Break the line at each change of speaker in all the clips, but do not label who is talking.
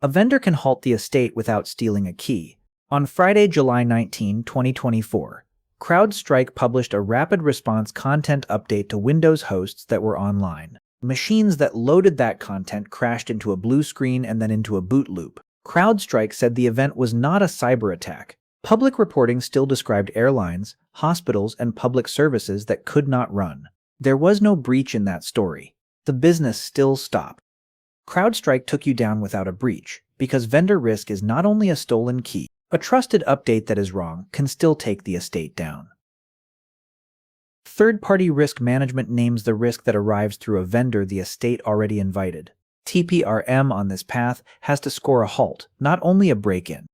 A vendor can halt the estate without stealing a key. On Friday, July 19, 2024, CrowdStrike published a rapid response content update to Windows hosts that were online. Machines that loaded that content crashed into a blue screen and then into a boot loop. CrowdStrike said the event was not a cyber attack. Public reporting still described airlines, hospitals, and public services that could not run. There was no breach in that story. The business still stopped. CrowdStrike took you down without a breach, because vendor risk is not only a stolen key. A trusted update that is wrong can still take the estate down. Third-party risk management names the risk that arrives through a vendor the estate already invited. TPRM on this path has to score a halt, not only a break-in.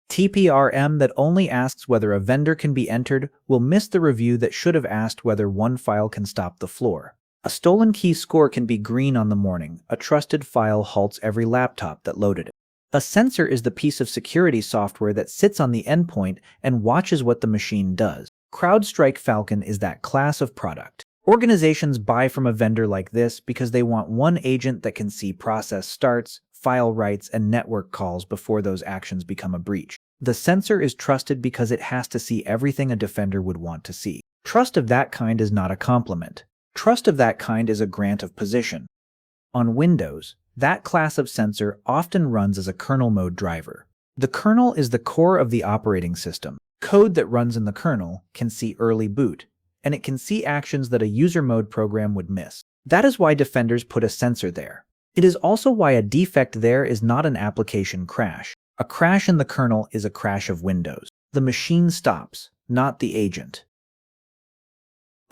TPRM that only asks whether a vendor can be entered will miss the review that should have asked whether one file can stop the floor. A stolen key score can be green on the morning. A trusted file halts every laptop that loaded it. A sensor is the piece of security software that sits on the endpoint and watches what the machine does. CrowdStrike Falcon is that class of product. Organizations buy from a vendor like this because they want one agent that can see process starts, file writes, and network calls before those actions become a breach. The sensor is trusted because it has to see everything a defender would want to see. Trust of that kind is not a compliment. Trust of that kind is a grant of position. On Windows, that class of sensor often runs as a kernel-mode driver. The kernel is the core of the operating system. Code that runs in the kernel can see early boot, and it can see actions that a user mode program would miss. That is why defenders put a sensor there. It is also why a defect there is not an application crash. A crash in the kernel is a crash of Windows. The machine stops, not the agent.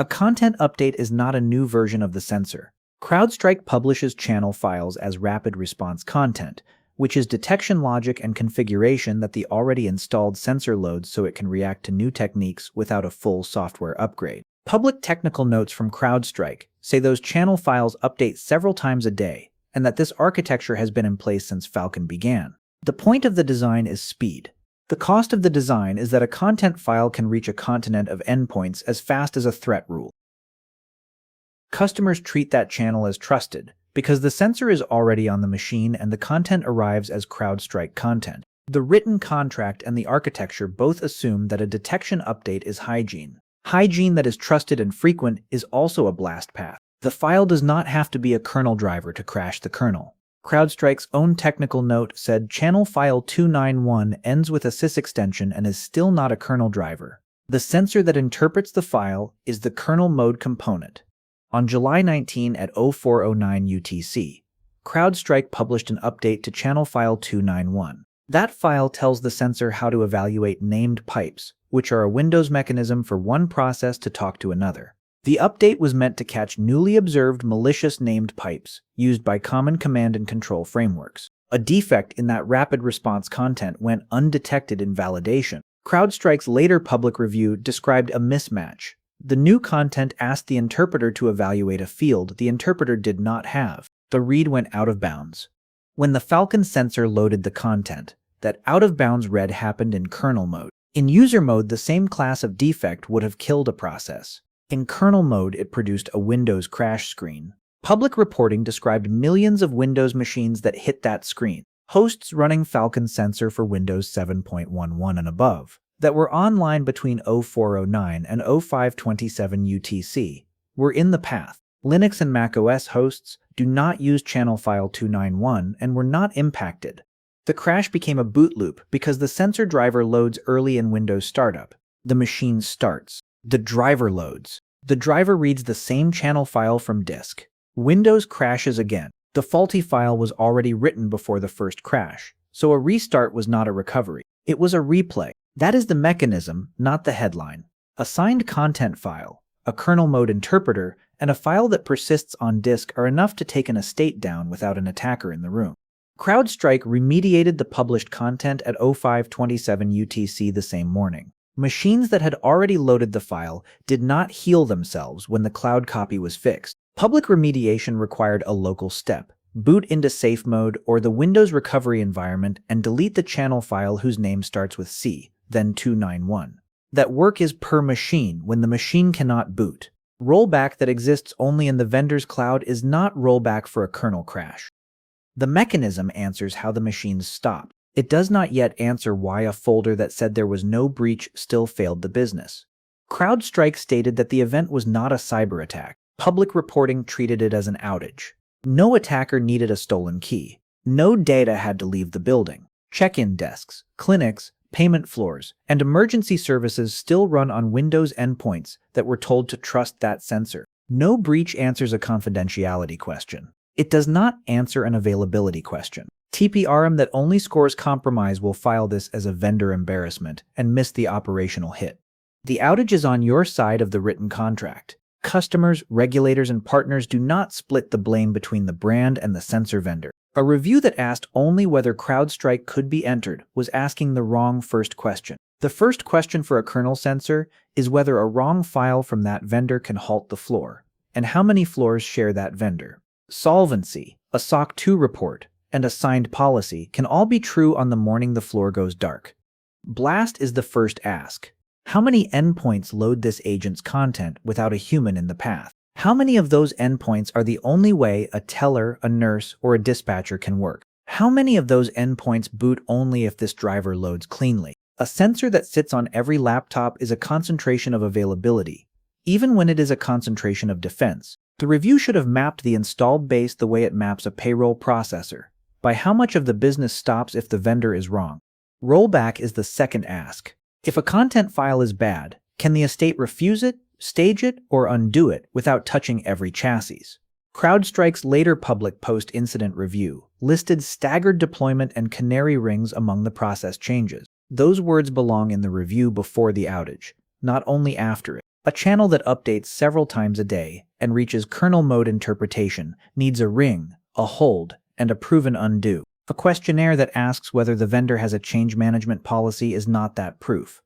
A content update is not a new version of the sensor. CrowdStrike publishes channel files as rapid response content, which is detection logic and configuration that the already installed sensor loads so it can react to new techniques without a full software upgrade. Public technical notes from CrowdStrike say those channel files update several times a day, and that this architecture has been in place since Falcon began. The point of the design is speed. The cost of the design is that a content file can reach a continent of endpoints as fast as a threat rule. Customers treat that channel as trusted, because the sensor is already on the machine and the content arrives as CrowdStrike content. The written contract and the architecture both assume that a detection update is hygiene. Hygiene that is trusted and frequent is also a blast path. The file does not have to be a kernel driver to crash the kernel. CrowdStrike's own technical note said channel file 291 ends with a sys extension and is still not a kernel driver. The sensor that interprets the file is the kernel-mode component. On July 19 at 0409 UTC, CrowdStrike published an update to channel file 291. That file tells the sensor how to evaluate named pipes, which are a Windows mechanism for one process to talk to another. The update was meant to catch newly observed malicious named pipes used by common command and control frameworks. A defect in that rapid response content went undetected in validation. CrowdStrike's later public review described a mismatch. The new content asked the interpreter to evaluate a field the interpreter did not have. The read went out of bounds. When the Falcon sensor loaded the content, that out-of-bounds read happened in kernel mode. In user mode, the same class of defect would have killed a process. In kernel mode, it produced a Windows crash screen. Public reporting described millions of Windows machines that hit that screen. Hosts running Falcon sensor for Windows 7.11 and above, that were online between 0409 and 0527 UTC, were in the path. Linux and macOS hosts do not use channel file 291 and were not impacted. The crash became a boot loop because the sensor driver loads early in Windows startup. The machine starts. The driver loads. The driver reads the same channel file from disk. Windows crashes again. The faulty file was already written before the first crash, so a restart was not a recovery. It was a replay. That is the mechanism, not the headline. A signed content file, a kernel mode interpreter, and a file that persists on disk are enough to take an estate down without an attacker in the room. CrowdStrike remediated the published content at 0527 UTC the same morning. Machines that had already loaded the file did not heal themselves when the cloud copy was fixed. Public remediation required a local step. Boot into safe mode or the Windows recovery environment and delete the channel file whose name starts with C, then 291. That work is per machine when the machine cannot boot. Rollback that exists only in the vendor's cloud is not rollback for a kernel crash. The mechanism answers how the machines stop. It does not yet answer why a folder that said there was no breach still failed the business. CrowdStrike stated that the event was not a cyber attack. Public reporting treated it as an outage. No attacker needed a stolen key. No data had to leave the building. Check-in desks, clinics, payment floors, and emergency services still run on Windows endpoints that were told to trust that sensor. No breach answers a confidentiality question. It does not answer an availability question. TPRM that only scores compromise will file this as a vendor embarrassment and miss the operational hit. The outage is on your side of the written contract. Customers, regulators, and partners do not split the blame between the brand and the sensor vendor. A review that asked only whether CrowdStrike could be entered was asking the wrong first question. The first question for a kernel sensor is whether a wrong file from that vendor can halt the floor, and how many floors share that vendor. Solvency, a SOC 2 report, and a signed policy can all be true on the morning the floor goes dark. Blast is the first ask. How many endpoints load this agent's content without a human in the path? How many of those endpoints are the only way a teller, a nurse, or a dispatcher can work? How many of those endpoints boot only if this driver loads cleanly? A sensor that sits on every laptop is a concentration of availability, even when it is a concentration of defense. The review should have mapped the installed base the way it maps a payroll processor, by how much of the business stops if the vendor is wrong. Rollback is the second ask. If a content file is bad, can the estate refuse it, stage it, or undo it without touching every chassis? CrowdStrike's later public post-incident review listed staggered deployment and canary rings among the process changes. Those words belong in the review before the outage, not only after it. A channel that updates several times a day and reaches kernel-mode interpretation needs a ring, a hold, and a proven undo. A questionnaire that asks whether the vendor has a change management policy is not that proof.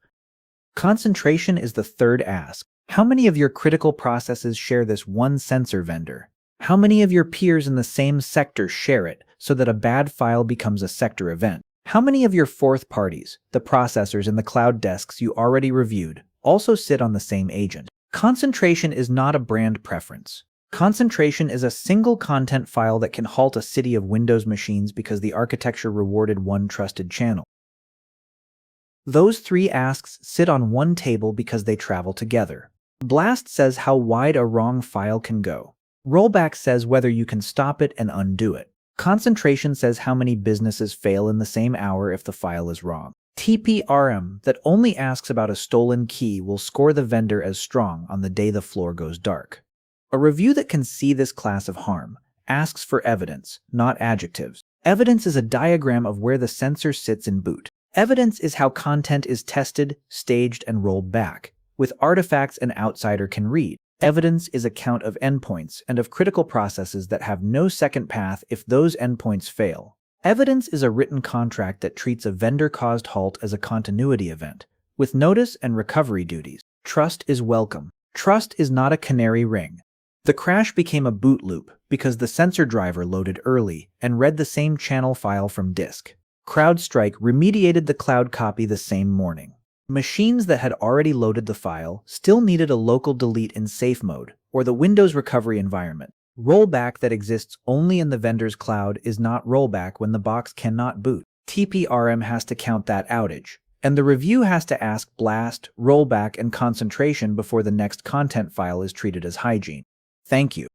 Concentration is the third ask. How many of your critical processes share this one sensor vendor? How many of your peers in the same sector share it so that a bad file becomes a sector event? How many of your fourth parties, the processors and the cloud desks you already reviewed, also sit on the same agent? Concentration is not a brand preference. Concentration is a single content file that can halt a city of Windows machines because the architecture rewarded one trusted channel. Those three asks sit on one table because they travel together. Blast says how wide a wrong file can go. Rollback says whether you can stop it and undo it. Concentration says how many businesses fail in the same hour if the file is wrong. TPRM that only asks about a stolen key will score the vendor as strong on the day the floor goes dark. A review that can see this class of harm asks for evidence, not adjectives. Evidence is a diagram of where the sensor sits in boot. Evidence is how content is tested, staged, and rolled back, with artifacts an outsider can read. Evidence is a count of endpoints and of critical processes that have no second path if those endpoints fail. Evidence is a written contract that treats a vendor-caused halt as a continuity event, with notice and recovery duties. Trust is welcome. Trust is not a canary ring. The crash became a boot loop because the sensor driver loaded early and read the same channel file from disk. CrowdStrike remediated the cloud copy the same morning. Machines that had already loaded the file still needed a local delete in safe mode or the Windows recovery environment. Rollback that exists only in the vendor's cloud is not rollback when the box cannot boot. TPRM has to count that outage, and the review has to ask blast, rollback, and concentration before the next content file is treated as hygiene. Thank you.